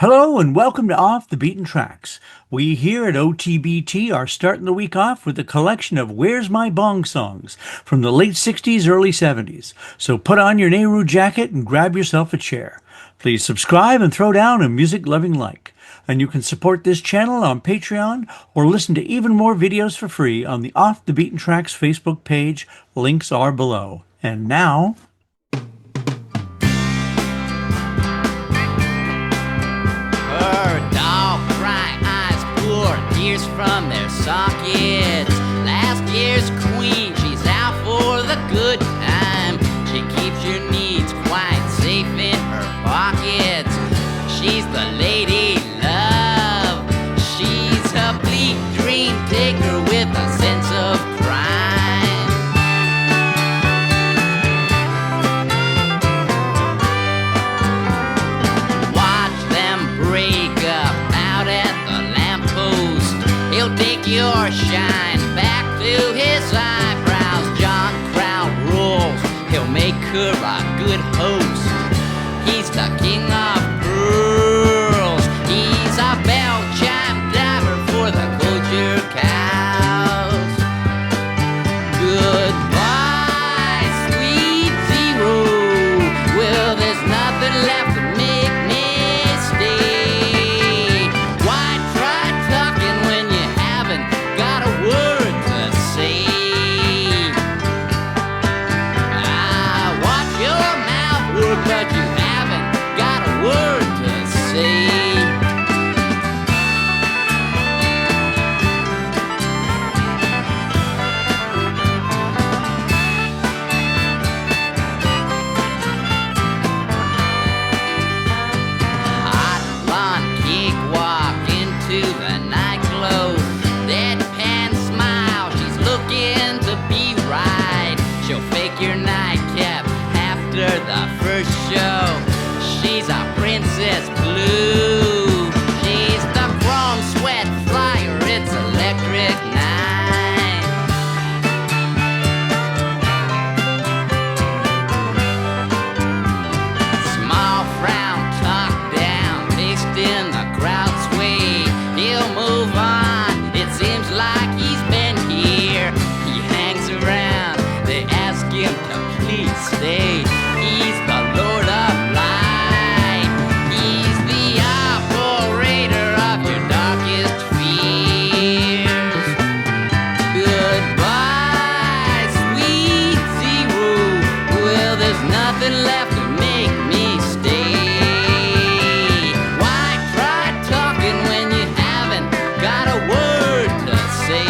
Hello and welcome to Off the Beaten Tracks. We here at OTBT are starting the week off with a collection of Where's My Bong songs from the late 60s, early 70s. So put on your Nehru jacket and grab yourself a chair. Please subscribe and throw down a music-loving like. And you can support this channel on Patreon or listen to even more videos for free on the Off the Beaten Tracks Facebook page. Links are below. And now... Her dog bright eyes pour tears from their sockets. Last year's queen, she's out for the good time. She keeps your needs quite safe in her pockets. She's the lady love. She's a bleak dream taker with a sense of crime. Watch them break up out at the lamppost. He'll take your shine back to his eyebrows. John Crowd rules, he'll make her a good host. He's the king of girls. He's a bell chime diver for the culture cows. Goodbye, sweet zero. Well, there's nothing left to make me stay. Why try talking when you haven't got a word to say? Watch your mouth work, but you haven't got a word to say. Hot blonde cakewalk into the nightclub. Deadpan smile, she's looking to be right. She'll fake your nightcap after the first show. She's a princess blue. She's the chrome sweat flyer, it's electric night. Small frown, talk down, tasting the crowd sway. He'll move on, it seems like he's been here. He hangs around, they ask him to please stay. He's the Lord of Light. He's the operator of your darkest fears. Goodbye, sweet zero. Well, there's nothing left to make me stay. Why try talking when you haven't got a word to say?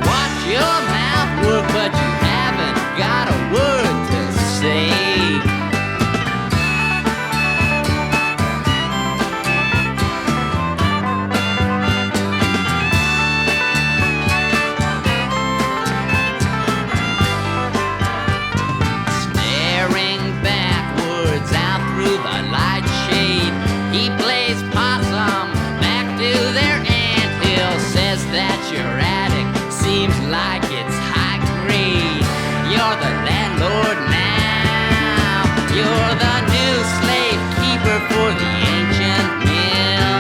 Watch your mouth work, but you haven't got a word to say. Staring backwards out through the light shade, he plays possum back to their anthill. Says that your attic seems like it's high grade. You're the landlord now. You're the new slave keeper for the ancient mill.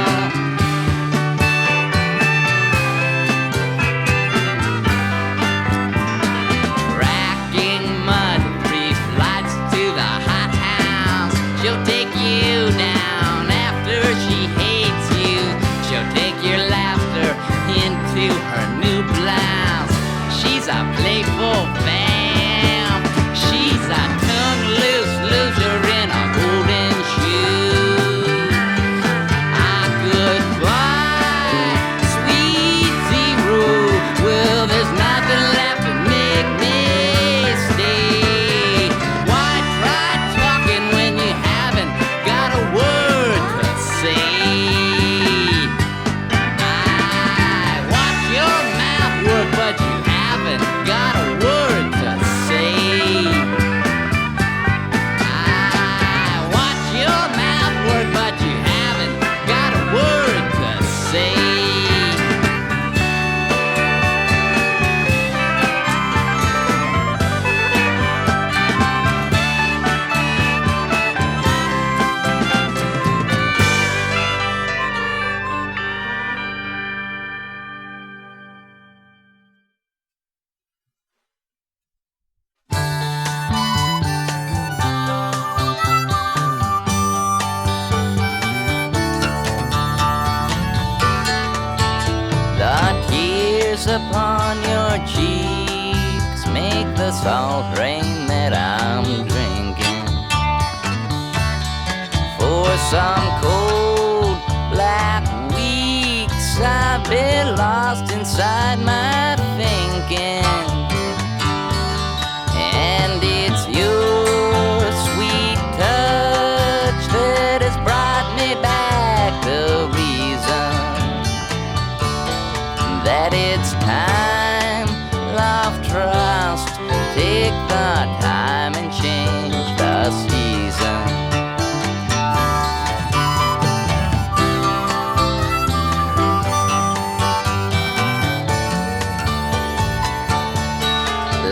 Tracking mud brief flights to the hot house. She'll take you down after she hates you. She'll take your laughter into her new blouse. She's a playful vamp. She's a tongue-loose loser in a golden shoe. Goodbye, sweet zero. Well, there's nothing left to make me stay. Why try talking when you haven't got a word to say? Watch your mouth work, but you haven't got a word upon your cheeks make the salt rain that I'm drinking. For some cold black weeks I've been lost inside my thinking. And it's your sweet touch that has brought me back the reason that it's time, love, trust, take the time and change the season.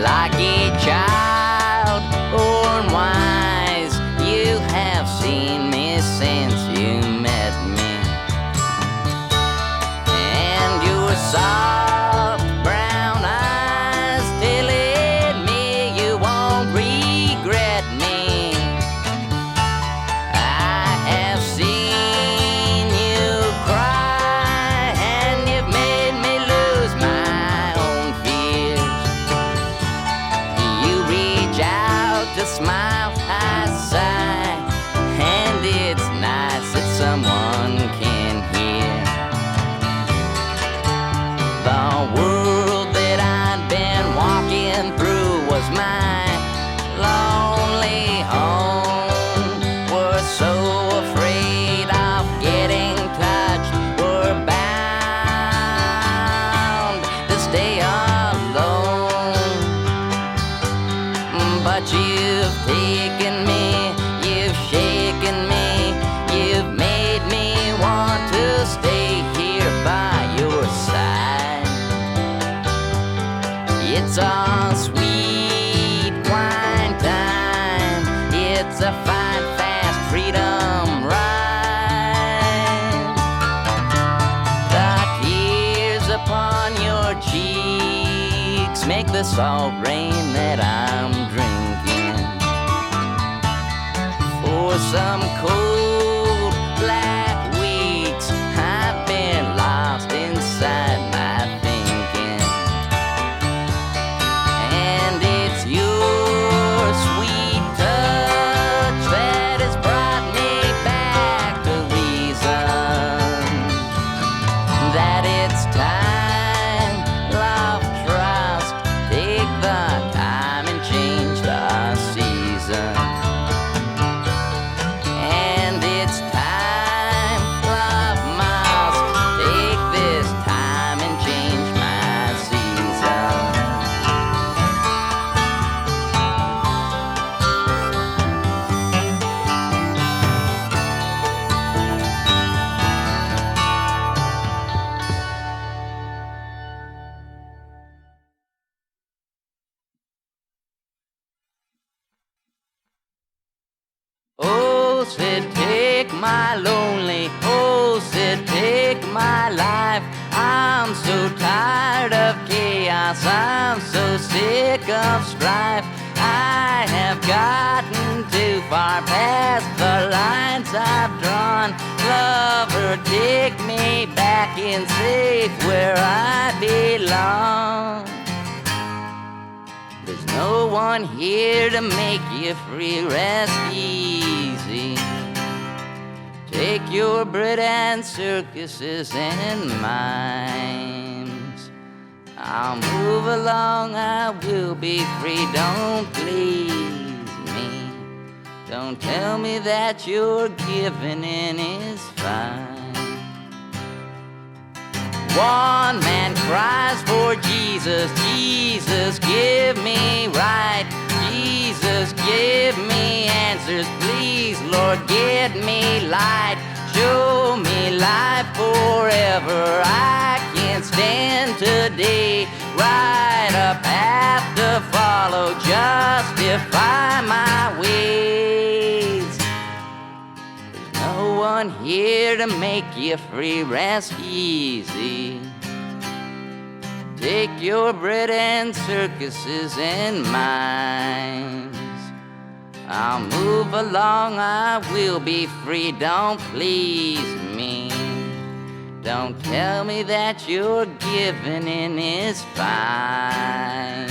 Like a child born wise, you have seen me since you met me. And your soft brown eyes telling me you won't regret me. I have seen you cry and you've made me lose my own fears. You reach out to smile, I sigh, and it's nice that someone can hear. The world that I'd been walking through was my lonely home. We're so afraid of getting touched, we're bound to stay alone. But you've taken me, you've shaken me, you've made me want to stay here by your side. It's a sweet wine time, it's a fine, fast freedom ride. The tears upon your cheeks make the salt rain that I'm drinking. For some cold black weeks I've been lost inside my thinking. And it's your sweet touch that has brought me back to reason that it's time, love, trust, take the time and change the season. And it's time, love must take this time and change my season. Oh, said take my lonely, oh, said take my life. I'm so tired of chaos, I'm so sick of strife. I have gotten too far past the lines I've drawn. Lover, take me back in safe where I belong. There's no one here to make you free, rest easy. Take your bread and circuses and mimes. I'll move along, I will be free, don't please me. Don't tell me that your giving in is fine. One man cries for Jesus, Jesus, give me right. Jesus, give me answers, please, Lord, get me light. Show me life forever, I can't stand today. Write a path to follow, justify my ways. There's no one here to make you free, rest easy. Take your bread and circuses and mines. I'll move along, I will be free, don't please me. Don't tell me that your giving in is fine.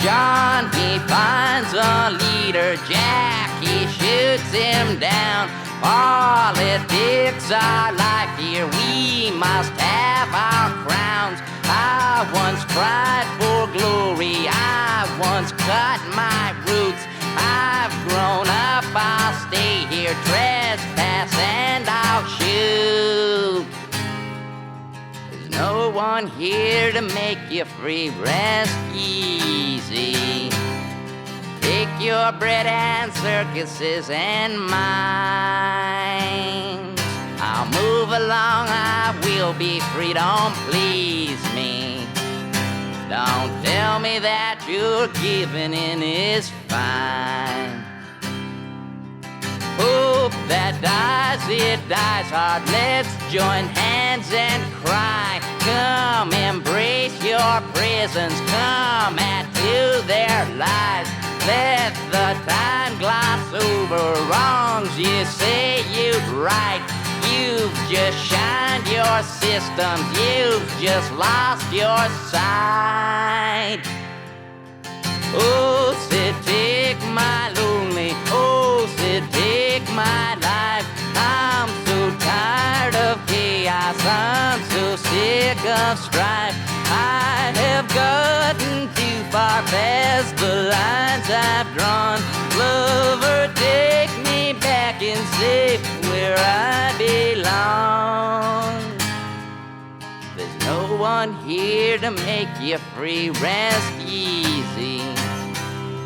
John, he finds a leader, Jack, he shoots him down. Politics are life here, we must have our crowns. I once cried for glory, I once cut my roots. I've grown up, I'll stay here, trespass and I'll shoot. There's no one here to make you free, rest easy. Take your bread and circuses and mines. I'll move along, I will be free, don't please me. Don't tell me that your giving in is fine. Hope that dies, it dies hard. Let's join hands and cry. Come embrace your prisons, come add to their lives. Let the time gloss over wrongs you say you'd right. You've just shined your systems, you've just lost your sight. Oh, Sid, take my lonely, oh, Sid, take my life. I'm so tired of chaos, I'm so sick of strife. I have gotten too far past the lines I've drawn. Lover, take me back and safe where I belong. There's no one here to make you free, rest easy.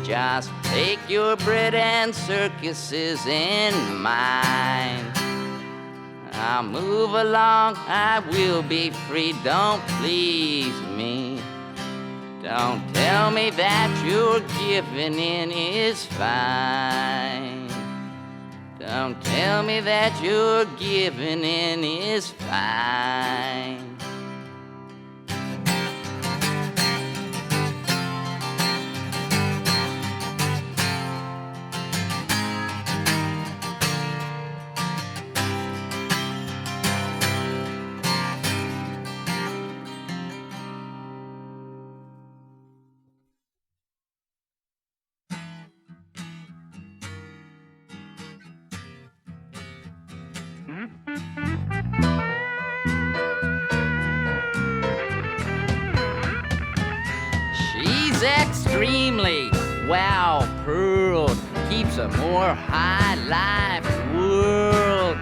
Just take your bread and circuses in mine. I'll move along, I will be free, don't please me. Don't tell me that your giving in is fine. Don't tell me that your giving in is fine. She's extremely well-pearled, keeps a more high-life world.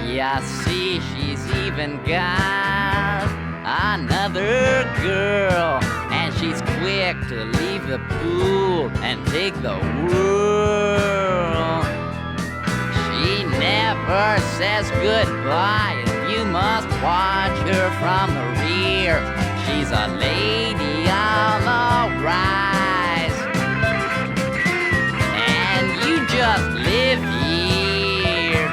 Yeah, see, she's even got another girl, and she's quick to leave the pool and take the world. She never says goodbye, and you must watch her from the rear. She's a lady on the rise, and you just live here.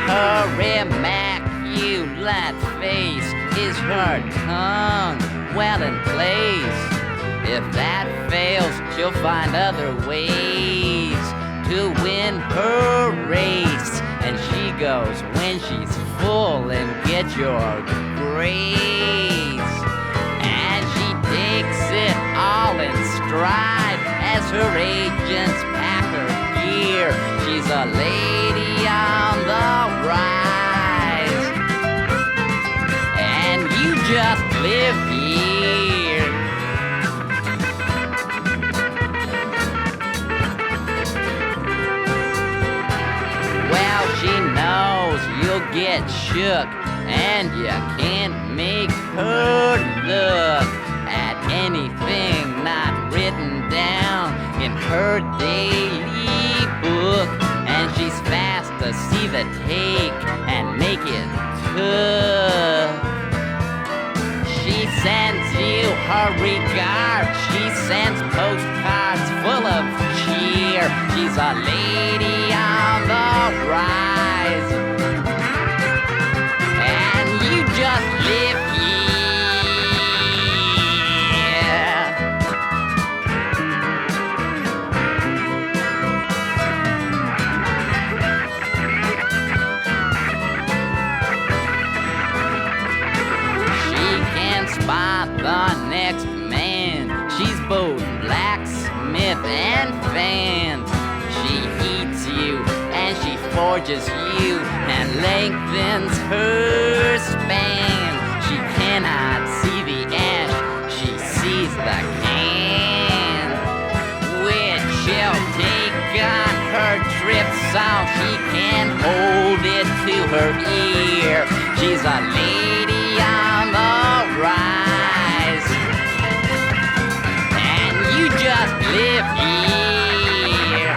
Her immaculate face is her tongue well in place. If that fails, she'll find other ways to win her race. And she goes when she's full and gets your grace. And she takes it all in stride as her agents pack her gear. She's a lady on the rise, and you just live here. Well, she knows you'll get shook, and you can't make her look at anything not written down in her daily book. And she's fast to see the take and make it tough. She sends you her regard, she sends postcards full of cheer. She's a lady on the rise, and you just live here. next man. She's both blacksmith and fan. She heats you and she forges you and lengthens her span. She cannot see the ash, she sees the can, which she'll take on her trip so she can hold it to her ear. She's a lady on the rise, and you just live here.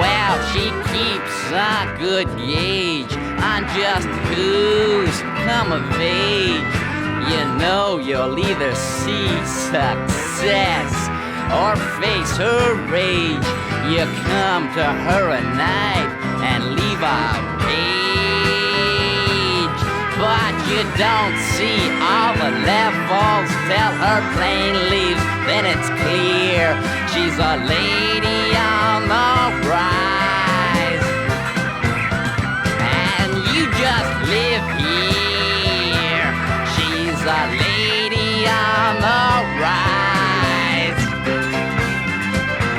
Well, she keeps a good gauge on just who's come of age. You know you'll either see success or face her rage. You come to her at night and leave a page, but you don't see all the levels till her plane leaves. Then it's clear she's a lady on the rise, and you just live here. She's a lady on the rise,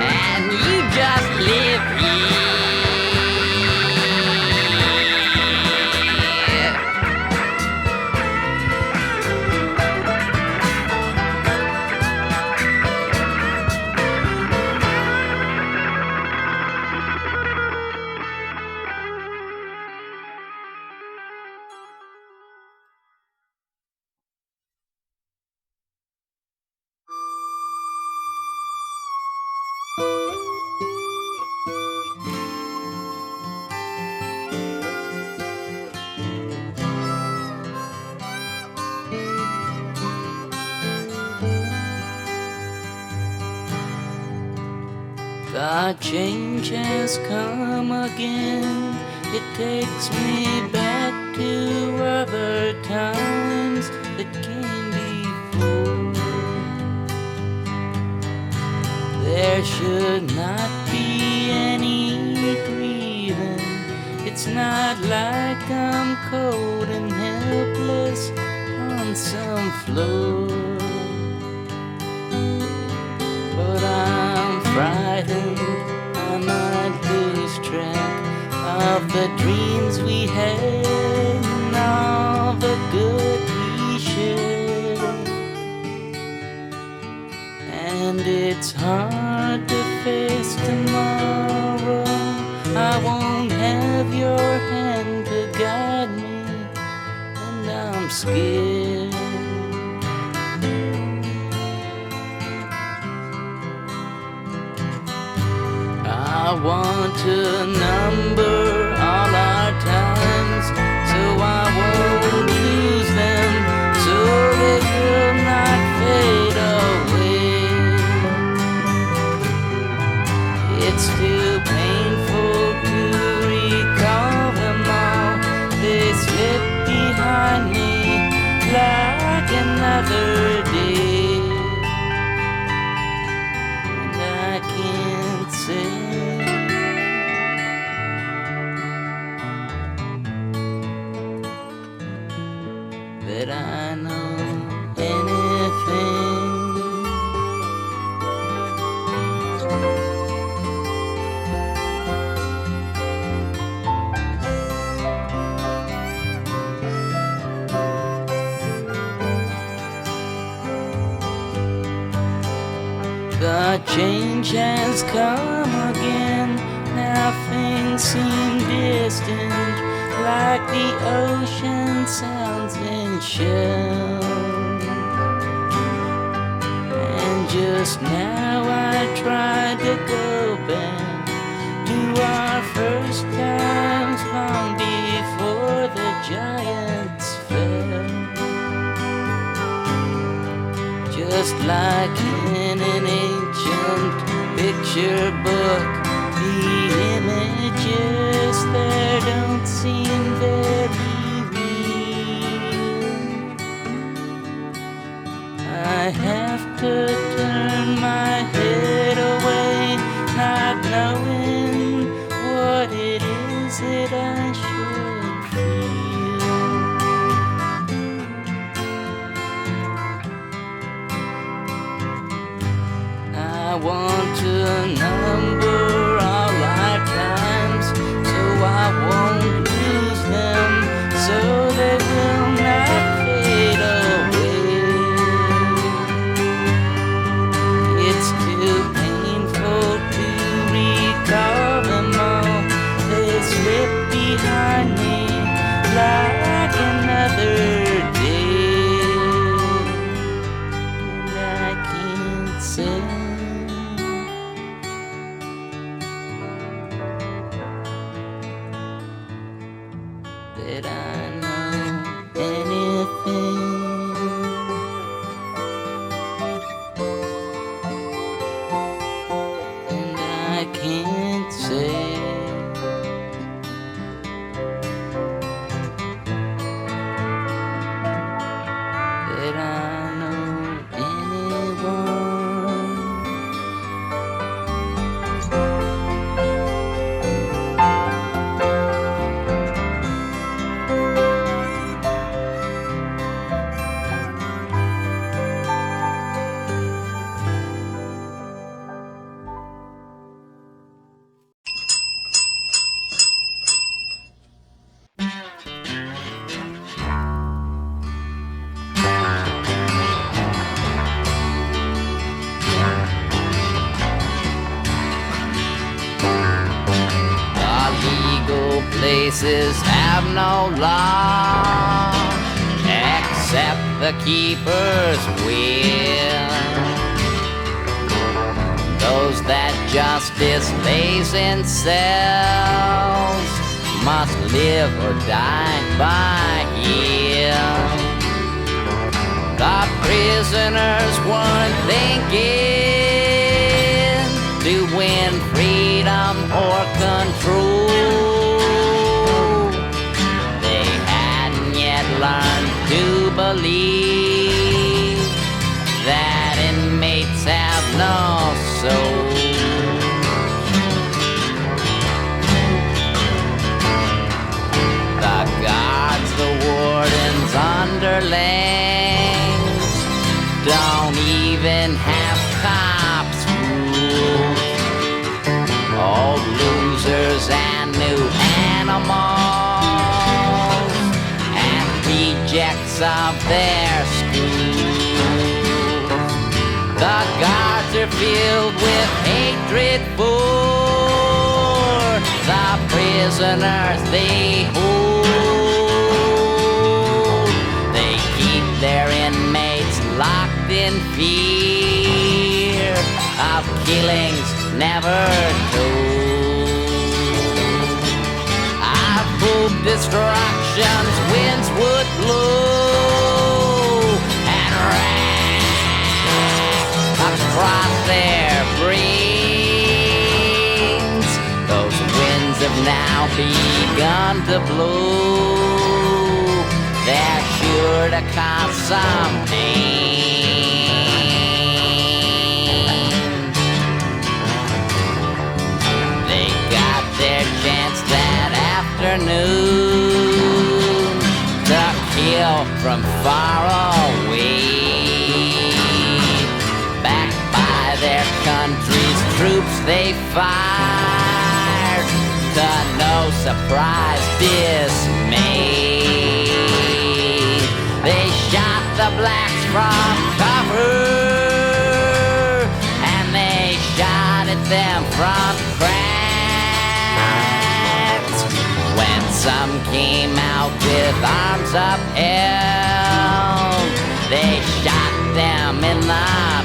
and you just live here. The change has come again. It takes me back to other times that came before. There should not be any grieving. It's not like I'm cold and helpless on some floor, but I'm frightened I might lose track of the dreams we had and all the good we shared. And it's hard to face tomorrow. I won't have your hand to guide me, and I'm scared. I want to number all our times so I won't lose them, so they will not fade away. It's too painful to recall them all. They slip behind me like another day, and I can't say that I know anything. The change has come again. Now things seem distant, like the ocean sounds in shell. And just now I tried to go back to our first times long before the giants fell. Just like in an ancient picture book, the images there don't seem very real. I have to turn my head away, not knowing what it is that I should Did I know anything? And I can't say. Did I know anyone? Places have no law except the keeper's will. Those that justice lays in cells must live or die by heel. The prisoners weren't thinking to win freedom or control. Learn to believe that inmates have no soul. The guards, the wardens, underlings don't even have cops' rules. Old losers and new animals, rejects of their schools. The guards are filled with hatred for the prisoners they hold. They keep their inmates locked in fear of killings never told. I've hoped destruction's winds would blow and rain across their brains. Those winds have now begun to blow. They're sure to cause some pain. They got their chance that afternoon to kill from far away. Backed by their country's troops they fired to no surprise dismay. They shot the blacks from cover and they shot at them from cracks. When some came out with arms upheld, they shot them in the back.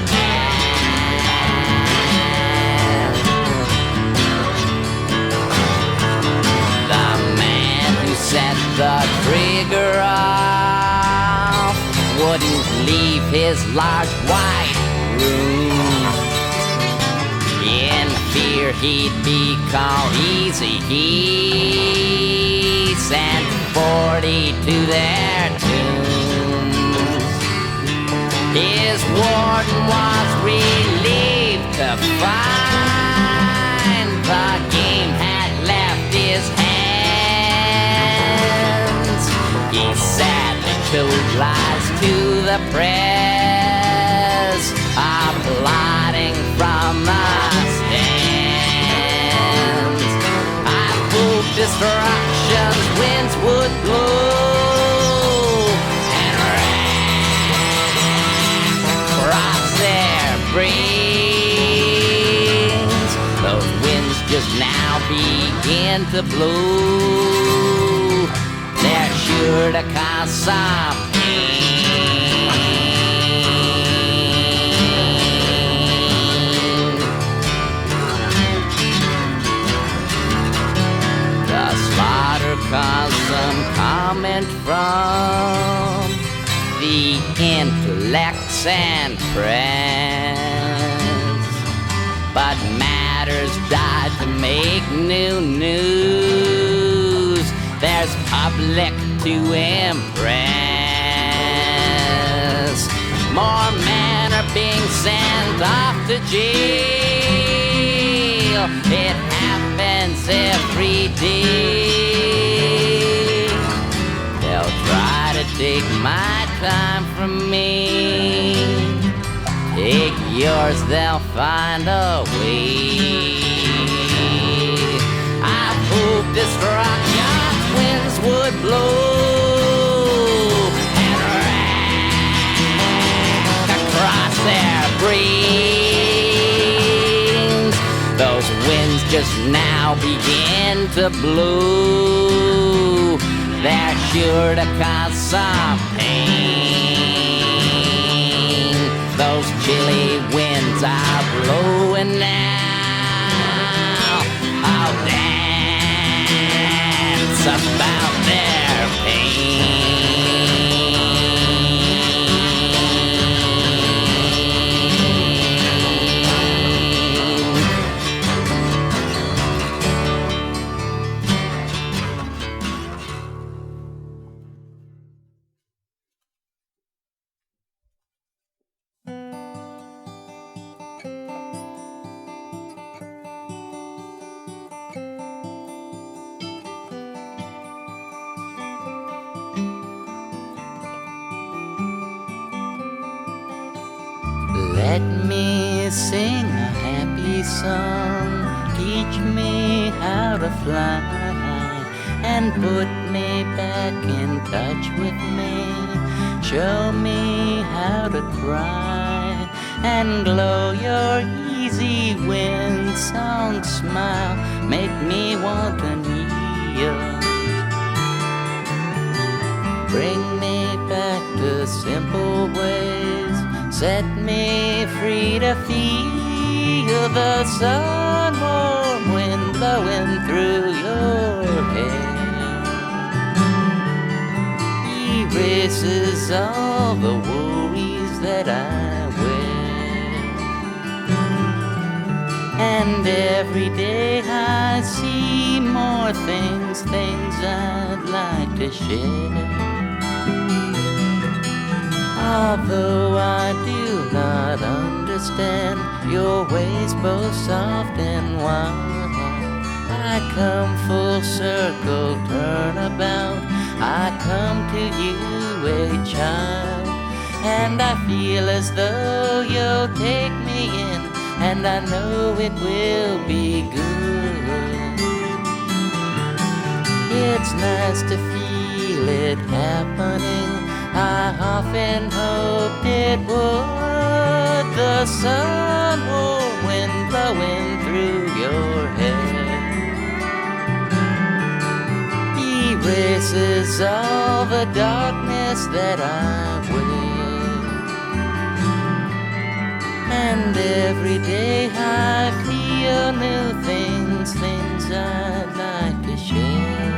The man who set the trigger off wouldn't leave his large white room. In fear he'd be called easy, he sent 40 to their tombs. His warden was relieved to find the game had left his hands. He sadly told lies to the press, applauding from the stands. I hope destruction's winds would blow and rain across their brains. Those winds just now begin to blow. They're sure to cause some cause some comment from the intellects and press. But matters died to make new news. There's public to impress. More men are being sent off to jail. It happens every day. They'll try to take my time from me. Take yours, they'll find a way. I hope destruction winds would blow and rack across their brains. Those winds just now begin to blow. They're sure to cause some pain. Those chilly winds are blowing now. I'll dance about their pain. Let me sing a happy song. Teach me how to fly and put me back in touch with me. Show me how to cry and glow your easy wind song smile. Make me want to kneel. Bring me back to simple ways. Set me free to feel the sun warm wind blowing through your hair. Erases all the worries that I wear. And every day I see more things I'd like to share. Although I do not understand your ways both soft and wild, I come full circle, turn about. I come to you a child, and I feel as though you'll take me in, and I know it will be good. It's nice to feel it happening. I often hoped it would. The sun warm wind blowing through your hair erases all the darkness that I wear. And every day I feel new things I'd like to share.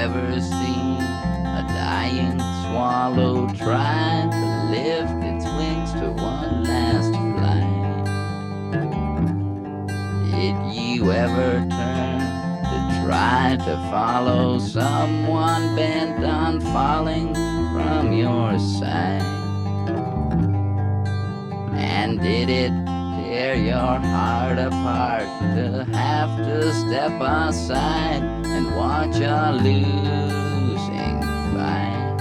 ever seen a dying swallow try to lift its wings to one last flight? Did you ever turn to try to follow someone bent on falling from your side? And did it tear your heart apart to have to step aside and watch a losing fight?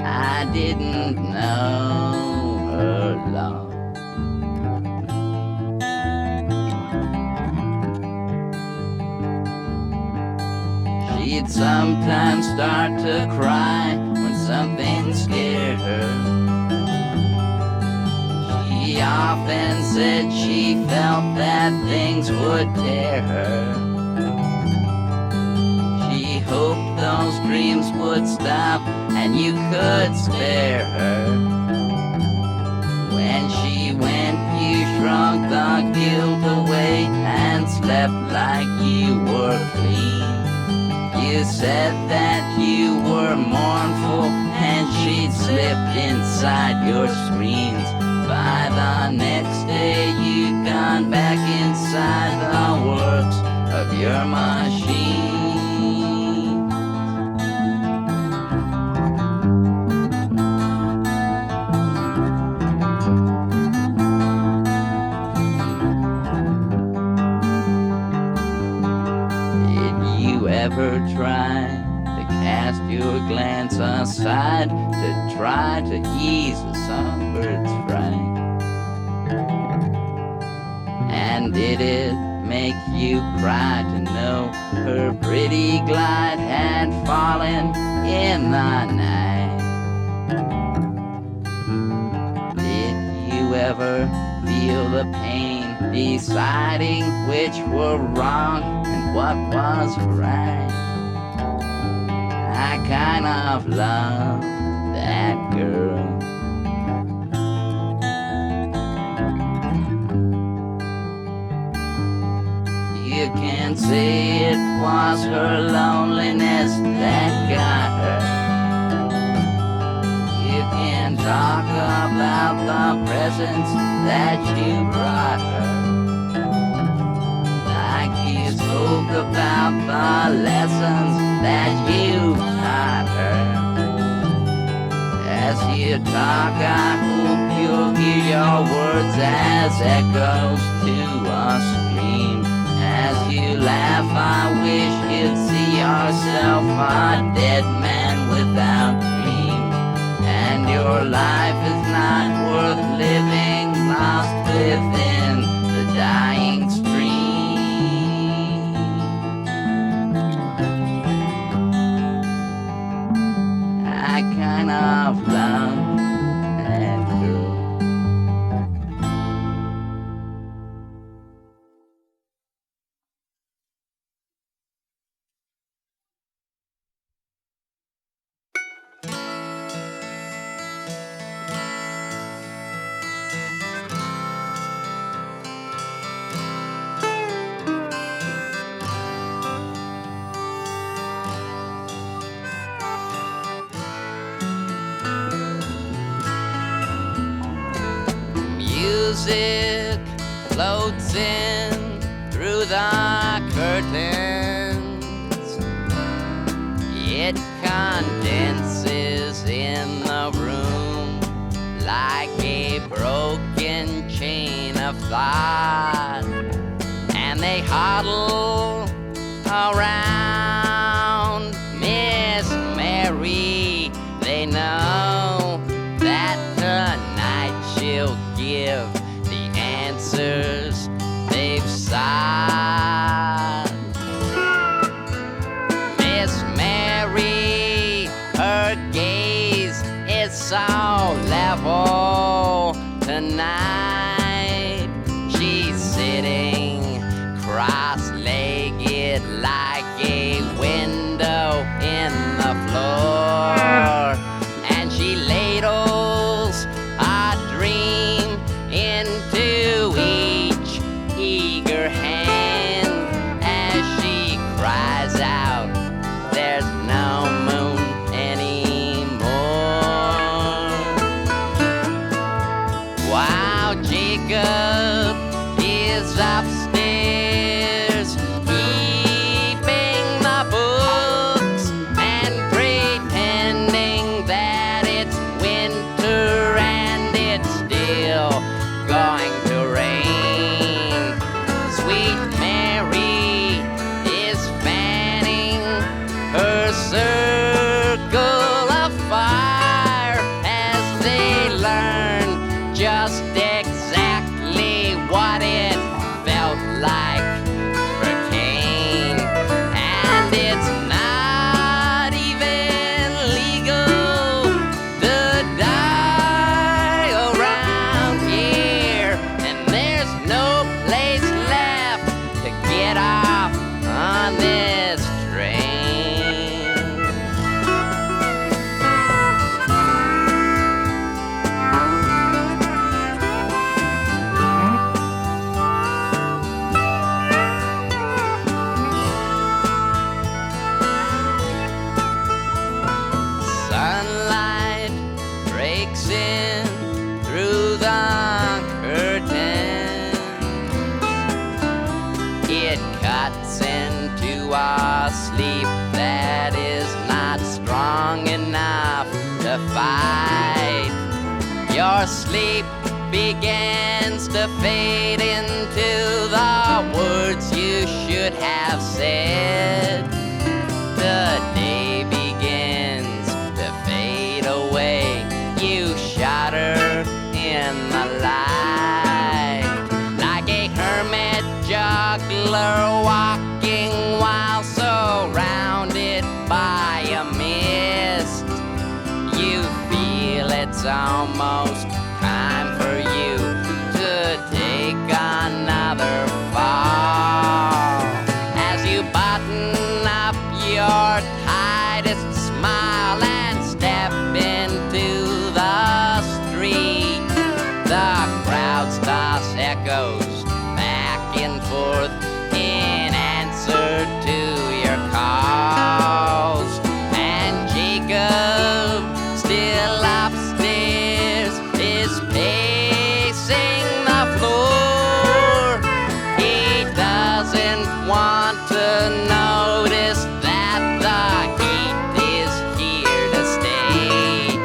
I didn't know her long. She'd sometimes start to cry when something scared her. She often said she felt that things would tear her. She hoped those dreams would stop and you could spare her. When she went, you shrunk the guilt away and slept like you were clean. You said that you were mournful and she'd slipped inside your screens. By the next day you'd gone back inside the works of your machine. Did you ever try to cast your glance aside to try to ease a songbird's fright? And did it make you cry to know her pretty glide had fallen in the night? Did you ever feel the pain deciding which were wrong and what was right? I kind of love that girl. You can say it was her loneliness that got her. You can talk about the presents that you brought her, like you spoke about the lessons that you taught her. As you talk, I hope you'll hear your words as echoes to a stream. As you laugh, I wish you'd see yourself a dead man without dreams. And your life is not worth living, lost within the dying stream. I kind of love that girl. Music floats in through the curtains. It condenses in the room like a broken chain of thought. And they huddle around Miss Mary. They know that tonight she'll give the answers they've sought. Miss Mary, her gaze is so level tonight. She's sitting cross-legged like a window in the floor, and she ladles a dream into each eager hand as she cries out Jacob is upstairs, keeping the books and pretending that it's winter and it's still going to rain. Sweet Mary is fanning her circle of fire as they learn just exactly what it felt like for Cain. And it's not even legal to die around here, and there's no place left to get off on this train. Sunlight breaks in through the curtain. It cuts into a sleep that is not strong enough to fight. Your sleep begins to fade into the words you should have said. The day begins to fade away. You shudder in the light, like a hermit juggler walking while surrounded by a mist. You feel it's almost time for you to take another fall. As you button up your tightest smile and step into the street, the crowds toss echoes back and forth in answer to your calls. And Jacob, still upstairs, is pacing the floor. He doesn't want to notice that the heat is here to stay.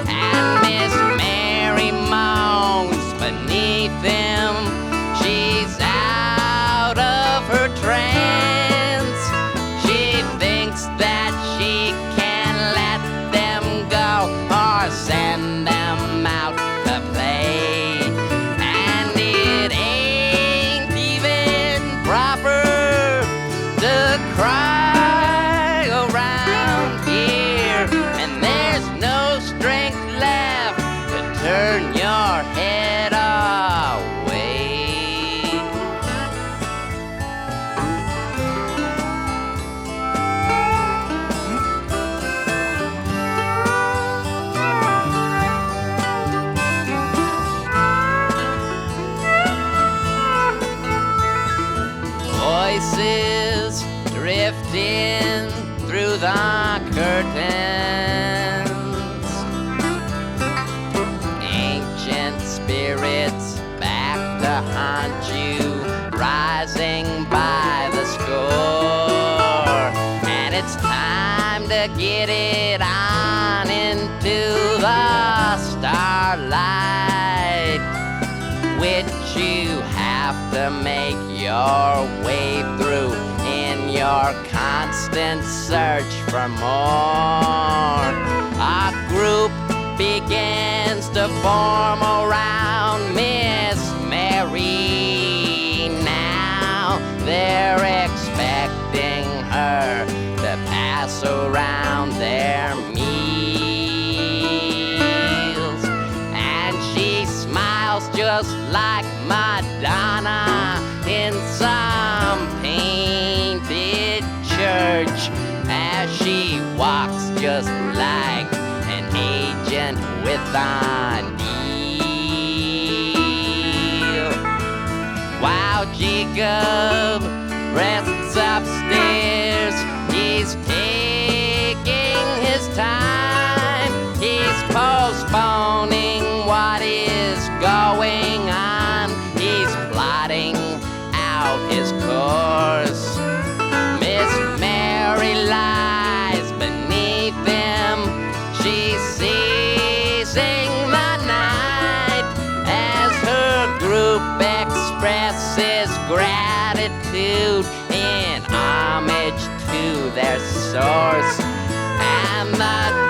And Miss Mary moans beneath him. She's out of her trance. She thinks that she can let them go or send them out to play. And it ain't even proper to cry around here. And there's no strength left to turn your head away. Voices drift in through the curtains. Ancient spirits back to haunt you, rising by the score. And it's time to get it on into the starlight, which you have to make your way through in your constant search for more. A group begins to form around Miss Mary now. They're expecting her to pass around their meals, and she smiles just like Madonna in some painted church, as she walks just like an agent with a deal. While Jacob rests upstairs, he's taking his time. He's postponing what is going on. gratitude in homage to their source. And the